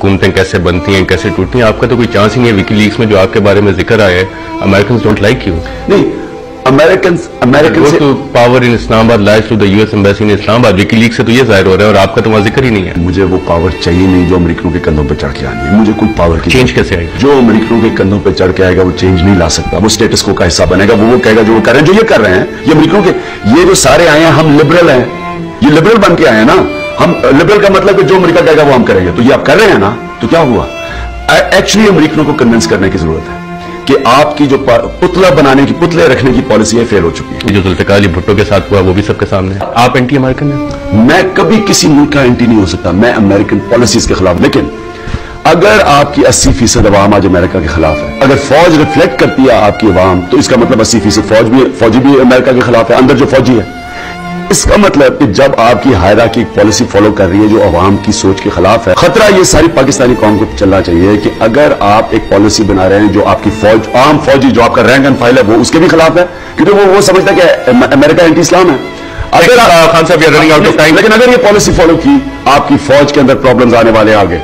हुकूमतें कैसे बनती हैं, कैसे टूटती हैं। आपका तो कोई चांस ही नहीं है विकी लीक्स में जो आपके बारे में जिक्र आया है, अमेरिकन डोंट लाइक यू। नहीं, अमेरिकन तो power in Islamabad lies to the US embassy in Islamabad. WikiLeaks से तो ये जाहिर हो रहा है, और आपका तो वहां जिक्र ही नहीं है। मुझे वो पावर चाहिए नहीं जो अमेरिकनों के कंधों पर चढ़ के आनी है। मुझे कोई पावर की चेंज कैसे आएगी? जो अमेरिकनों के कंधों पर चढ़ के आएगा वो चेंज नहीं ला सकता। वो स्टेटस को का हिस्सा बनेगा। वो कहेगा जो वो कर रहे हैं, जो ये कर रहे हैं, ये अमेरिकनों के, ये जो सारे आए हैं, हम लिबरल हैं, ये लिबरल बन के आए हैं ना। हम लिबरल का मतलब कि जो अमेरिका कहेगा वो हम करेंगे। तो ये आप कर रहे हैं ना, तो क्या हुआ? एक्चुअली अमेरिकनों को कन्विंस करने की जरूरत है कि आपकी जो पुतला बनाने की, पुतले रखने की पॉलिसी है, फेल हो चुकी है। जो जुल्फिकार अली भुट्टो के साथ हुआ वो भी सबके सामने है। आप एंटी अमेरिकन हैं? मैं कभी किसी मुल्क का एंटी नहीं हो सकता। मैं अमेरिकन पॉलिसीज के खिलाफ। लेकिन अगर आपकी 80% अवाम आज अमेरिका के खिलाफ है, अगर फौज रिफ्लेक्ट करती है आपकी अवाम, तो इसका मतलब 80% फौजी भी अमेरिका के खिलाफ है, अंदर जो फौजी है। इसका मतलब कि जब आपकी हायरार्की पॉलिसी फॉलो कर रही है जो अवाम की सोच के खिलाफ है, खतरा ये सारी पाकिस्तानी कौम को चलना चाहिए कि अगर आप एक पॉलिसी बना रहे हैं जो आपकी फौज, आम फौजी जो आपका रैंक एंड फाइल है, वो उसके भी खिलाफ है, क्योंकि वो समझता है कि अमेरिका एंटी इस्लाम है। अगर खान साहब, रनिंग आउट ऑफ टाइम। लेकिन अगर ये पॉलिसी फॉलो की, आपकी फौज के अंदर प्रॉब्लम्स आने वाले आगे।